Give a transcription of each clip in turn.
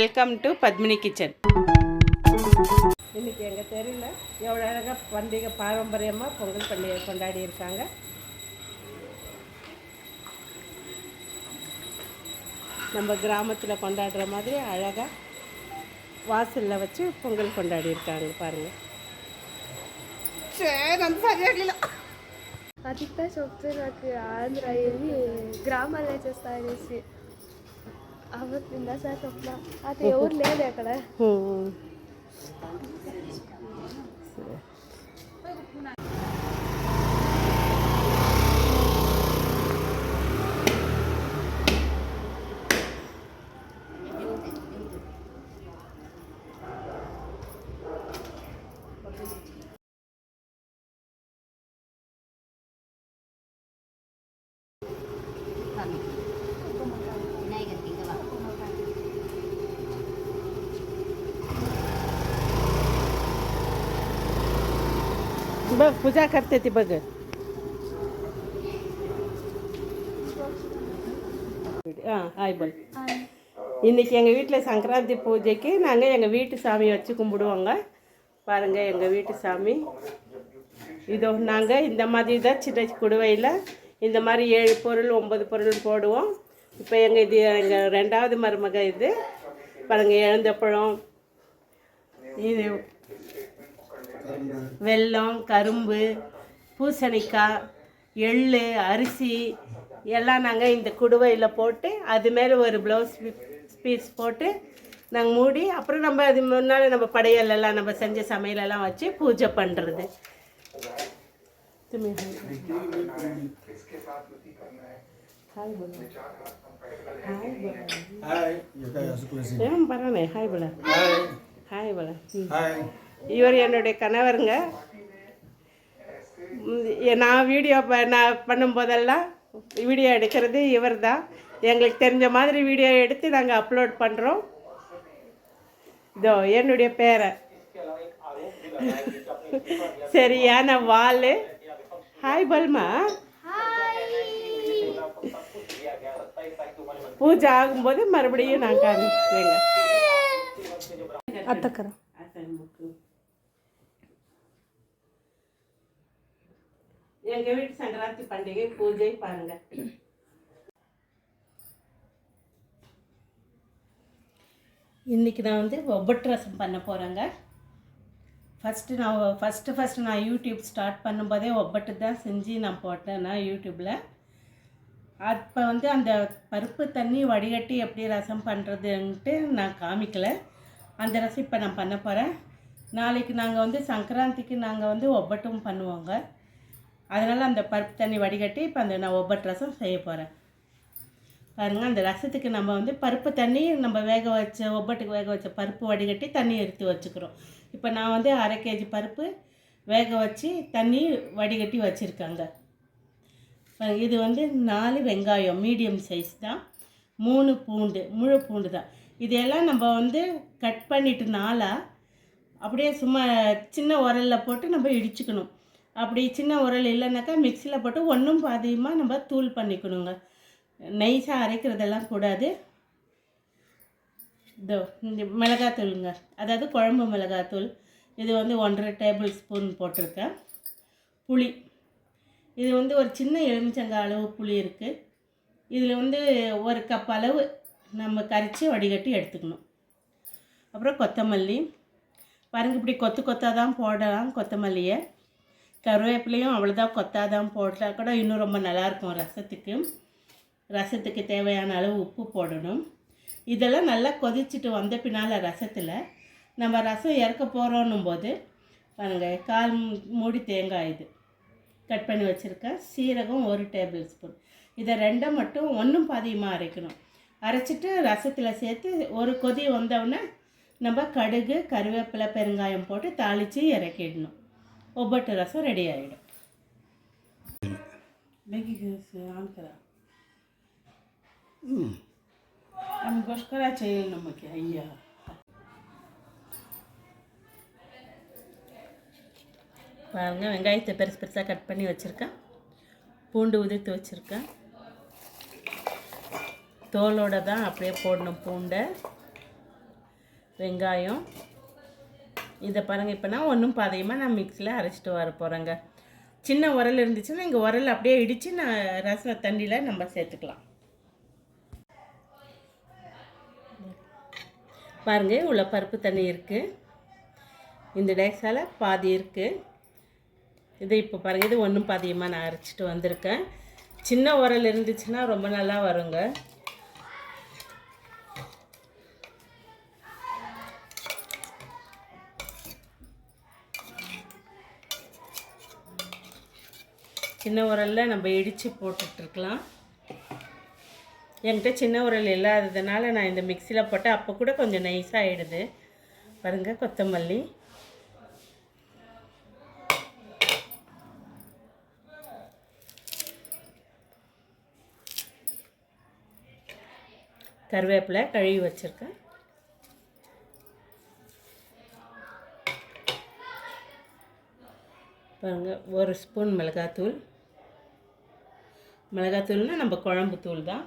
Welcome to Padmini kitchen. இன்றைக்கி எங்கள் தெருவில் எவ்வளோ அழகாக பண்டிகை பாரம்பரியமாக பொங்கல் பண்டிகை கொண்டாடி இருக்காங்க. நம்ம கிராமத்தில் கொண்டாடுற மாதிரி அழகாக வாசலில் வச்சு பொங்கல் கொண்டாடி இருக்காங்க பாருங்கள். आता शोभते నాకు ఆంధ్ర వెళ్ళి గ్రామాల్లో చేస్తా అనేసి అవత్తింద సార్ అది ఎవరు లేదు అక్కడ. बघ पूजा करते ती बघ. ஹாய் பால். இன்றைக்கி எங்கள் வீட்டில் சங்கராந்தி பூஜைக்கு நாங்கள் எங்கள் வீட்டு சாமியை வச்சு கும்பிடுவோங்க. பாருங்கள் எங்கள் வீட்டு சாமி இதோ. நாங்கள் இந்த மாதிரி தான் சின்ன குடுவையில் இந்த மாதிரி 7 பொருள் 9 பொருள் போடுவோம். இப்போ இது எங்கள் 2வது மருமக. இது பாருங்கள், எழுந்தப்பழம், இது வெல்லம், கரும்பு, பூசணிக்காய், எள், அரிசி எல்லாம் நாங்கள் இந்த குடுவையில் போட்டு அது மேலே ஒரு ப்ளவுஸ் பீஸ் போட்டு நாங்கள் மூடி, அப்புறம் நம்ம அது முன்னால் நம்ம படையலெல்லாம் நம்ம செஞ்ச சமையலெல்லாம் வச்சு பூஜை பண்ணுறது. ஏன் பரவாயில்ல. ஹாய் போல. ஹாய் போல. இவர் என்னுடைய கணவருங்க. நான் வீடியோ நான் பண்ணும்போதெல்லாம் வீடியோ எடுக்கிறது இவர் தான். எங்களுக்கு தெரிஞ்ச மாதிரி வீடியோ எடுத்து நாங்கள் அப்லோட் பண்ணுறோம். இதோ என்னுடைய பேரை சரியான வாள். Hi Palma. பூஜை ஆகும்போது மறுபடியும் நான் காமிக்கிறேங்க. அத்தக்கரம் எங்கள் வீட்டு சங்கராந்தி பண்டிகை பூஜை பாருங்கள். இன்றைக்கி நான் ஒப்பட்டு ரசம் பண்ண போகிறேங்க. ஃபஸ்ட்டு நான் யூடியூப் ஸ்டார்ட் பண்ணும்போதே ஒப்பட்டு தான் செஞ்சு நான் போட்டேன் நான் யூடியூப்பில். அப்போ அந்த பருப்பு தண்ணி வடிகட்டி எப்படி ரசம் பண்ணுறதுன்ட்டு நான் காமிக்கலை. அந்த ரசம் இப்போ நான் பண்ண போகிறேன். நாளைக்கு நாங்கள் சங்கராந்திக்கு நாங்கள் ஒப்பட்டும் பண்ணுவோங்க. அதனால் அந்த பருப்பு தண்ணி வடிகட்டி இப்போ நான் ஒப்பட்டு ரசம் செய்ய போகிறேன். பாருங்கள், அந்த ரசத்துக்கு நம்ம பருப்பு தண்ணி நம்ம ஒப்பட்டுக்கு வேக வச்ச பருப்பு வடிகட்டி தண்ணி எடுத்து வச்சுக்கிறோம். இப்போ நான் 1/2 kg பருப்பு வேக வச்சு தண்ணி வடிகட்டி வச்சுருக்காங்க. இது 4 வெங்காயம் மீடியம் சைஸ் தான், 3 பூண்டு முழு பூண்டு தான். இதையெல்லாம் நம்ம கட் பண்ணிவிட்டு 4 அப்படியே சும்மா சின்ன உரலில் போட்டு நம்ம இடிச்சுக்கணும். அப்படி சின்ன உரல் இல்லைனாக்கா மிக்சியில் போட்டு ஒன்றும் பாதியமாக நம்ம தூள் பண்ணிக்கணுங்க. நைஸாக அரைக்கிறதெல்லாம் கூடாது. இதோ இந்த மிளகாத்தூளுங்க, அதாவது குழம்பு மிளகாத்தூள். இது 1.5 டேபிள் ஸ்பூன் போட்டிருக்கேன். புளி, இது ஒரு சின்ன எலுமிச்சங்காய் அளவு புளி இருக்குது. இதில் 1 கப் அளவு நம்ம கரைச்சி வடிகட்டி எடுத்துக்கணும். அப்புறம் கொத்தமல்லி பாருங்கள், இப்படி கொத்தாக தான் போடலாம் கொத்தமல்லியை. கருவேப்பிலையும் அவ்வளோதான் கொத்தாக தான் போட்டால் கூட இன்னும் ரொம்ப நல்லாயிருக்கும் ரசத்துக்கு. ரசத்துக்கு தேவையான அளவு உப்பு போடணும். இதெல்லாம் நல்லா கொதிச்சுட்டு வந்த பின்னால் ரசத்தில் நம்ம ரசம் இறக்க போகிறோன்னும் போது பாருங்கள், 1/4 மூடி தேங்காய் இது கட் பண்ணி வச்சுருக்கேன். சீரகம் 1 டேபிள் ஸ்பூன். இதை 2 மட்டும் ஒன்றும் பாதியமாக அரைக்கணும். அரைச்சிட்டு ரசத்தில் சேர்த்து ஒரு கொதி வந்தவுடனே நம்ம கடுகு, கருவேப்பிலை, பெருங்காயம் போட்டு தாளித்து இறக்கிடணும். ஒப்பட்டு ரசம் ரெடி ஆகிடும். ನಮಗೋಸ್ಕರ செய்யல நமக்கு. ஐயா பாருங்கள், வெங்காயத்தை பெருசு பெருசாக கட் பண்ணி வச்சுருக்கேன். பூண்டு உதிர்த்து வச்சுருக்கேன். தோலோடு தான் அப்படியே போடணும் பூண்டை. வெங்காயம். இதை பாருங்கள், இப்போ நான் ஒன்றும் பாதையமாக நான் மிக்ஸியில் அரைச்சிட்டு வர போகிறேங்க. சின்ன உரல் இருந்துச்சுன்னா இங்கே உரல் அப்படியே இடித்து நான் ரசம் தண்ணியில் நம்ம சேர்த்துக்கலாம். பாருங்கள், இவ்வளோ பருப்பு தண்ணி இருக்குது. இந்த டேக்ஸால் பாதி இருக்குது. இது இப்போ பாருங்கள், இது ஒன்றும் பாதியமாக நான் அரைச்சிட்டு வந்திருக்கேன். சின்ன உரல் இருந்துச்சுன்னா ரொம்ப நல்லா வருங்க. சின்ன உரலில் நம்ம இடித்து போட்டுட்ருக்கலாம். என்கிட்ட சின்ன உரல் இல்லாததுனால நான் இந்த மிக்சியில் போட்டால் அப்போ கூட கொஞ்சம் நைஸாக ஆகிடுது. பாருங்கள், கொத்தமல்லி, கருவேப்பிலை கழுவி வச்சுருக்கேன். பாருங்கள், 1 ஸ்பூன் மிளகாத்தூள். மிளகாத்தூள்னால் நம்ம குழம்பு தூள் தான்.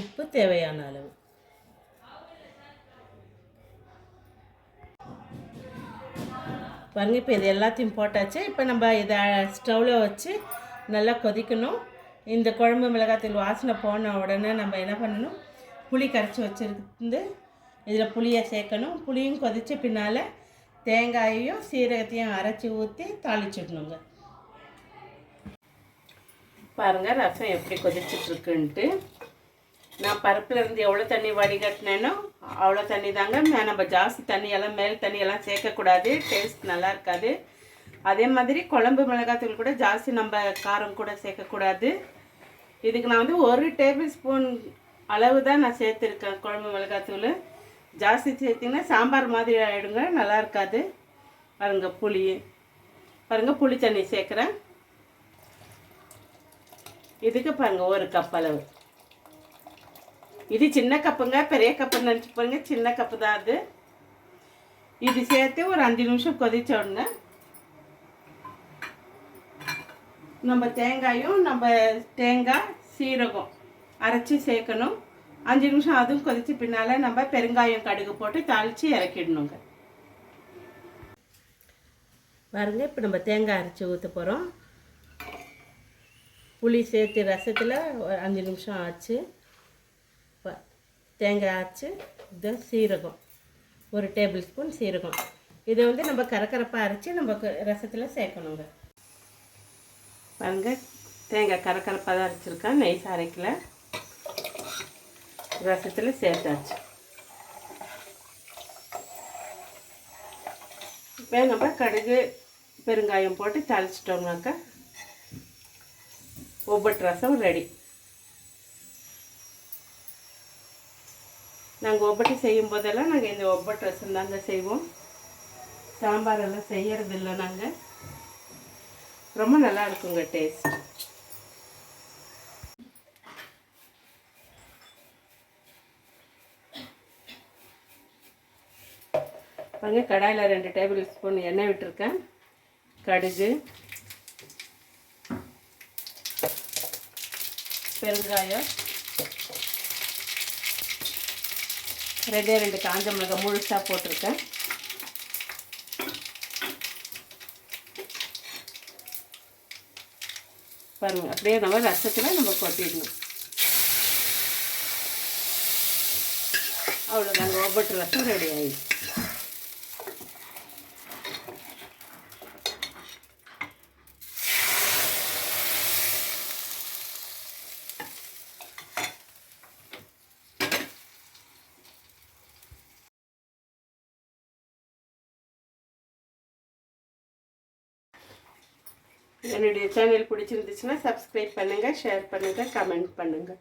உப்பு தேவையான அளவு. பாருங்கள், இப்போ இது எல்லாத்தையும் போட்டாச்சு. இப்போ நம்ம இதை ஸ்டவ்வில் வச்சு நல்லா கொதிக்கணும். இந்த குழம்பு மிளகாத்தூள் வாசனை போன உடனே நம்ம என்ன பண்ணணும், புளி கரைச்சி வச்சுருந்து இதில் புளியை சேர்க்கணும். புளியும் கொதித்த பின்னால் தேங்காயையும் சீரகத்தையும் அரைச்சி ஊற்றி தாளிச்சிடணுங்க. பாருங்கள், ரசம் எப்படி கொதிச்சிட்ருக்குன்ட்டு. நான் பருப்புலேருந்து எவ்வளோ தண்ணி வடிகட்டினேனோ அவ்வளோ தண்ணி தாங்க. நம்ம ஜாஸ்தி தண்ணியெல்லாம் மேல் தண்ணியெல்லாம் சேர்க்கக்கூடாது, டேஸ்ட் நல்லா இருக்காது. அதே மாதிரி குழம்பு மிளகாத்தூள் கூட ஜாஸ்தி நம்ம காரம் கூட சேர்க்கக்கூடாது. இதுக்கு நான் வந்து 1 டேபிள் ஸ்பூன் அளவு தான் நான் சேர்த்துருக்கேன் குழம்பு மிளகாத்தூள். ஜாஸ்தி சேர்த்திங்கன்னா சாம்பார் மாதிரி ஆகிடுங்க, நல்லா இருக்காது. பாருங்கள், பாருங்கள் புளி தண்ணி சேர்க்குறேன். இதுக்கு பாருங்கள் 1 கப் அளவு. இது சின்ன கப்புங்க, பெரிய கப்புன்னு நினச்சி பாருங்க, சின்ன கப்பு தான் அது. இது சேர்த்து ஒரு 5 நிமிஷம் கொதிச்ச உடனே நம்ம தேங்காய் சீரகம் அரைச்சி சேர்க்கணும். 5 நிமிஷம் அதுவும் கொதிச்சு பின்னால் நம்ம பெருங்காயம் கடுகு போட்டு தாளித்து இறக்கிடணுங்க. பாருங்க, இப்போ நம்ம தேங்காய் அரைச்சி ஊற்ற போகிறோம். புளி சேர்த்து ரசத்தில் 5 நிமிஷம் ஆச்சு. தேங்காய் அரைச்சி இது சீரகம் 1 டேபிள் ஸ்பூன் சீரகம். இதை வந்து நம்ம கரக்கரப்பாக அரைச்சி நம்ம ரசத்தில் சேர்க்கணுங்க. பாருங்கள், தேங்காய் கரக்கரப்பாக தான் அரைச்சிருக்கேன், நைஸ் அரைக்கல. ரசத்தில் சேர்த்தாச்சு. இப்போ நம்ம கடுகு பெருங்காயம் போட்டு தாளிச்சிட்டோம்னாக்கா ஒவ்வொரு ரசம் ரெடி. நாங்கள் ஒவ்வொரு செய்யும் போதெல்லாம் நாங்கள் இந்த ஒவ்வொரு ரசம் தாங்க செய்வோம். சாம்பாரெல்லாம் செய்யறதில்லை நாங்கள். ரொம்ப நல்லா இருக்குங்க டேஸ்ட். பாருங்க, கடாயில் 2 டேபிள் ஸ்பூன் எண்ணெய் விட்டுருக்கேன். கடுகு, பெருங்காயம், 2 காஞ்ச மிளகாய் முழுசாக போட்டிருக்கேன். பாருங்கள், அப்படியே நம்ம ரசத்தில் நம்ம கொட்டிடணும். அவ்வளோதாங்க, ஒவ்வொரு ரசம் ரெடி ஆகிடுச்சு. என்னுடைய சேனல் பிடிச்சிருந்துச்சுன்னா சப்ஸ்கிரைப் பண்ணுங்கள், ஷேர் பண்ணுங்கள், கமெண்ட் பண்ணுங்கள்.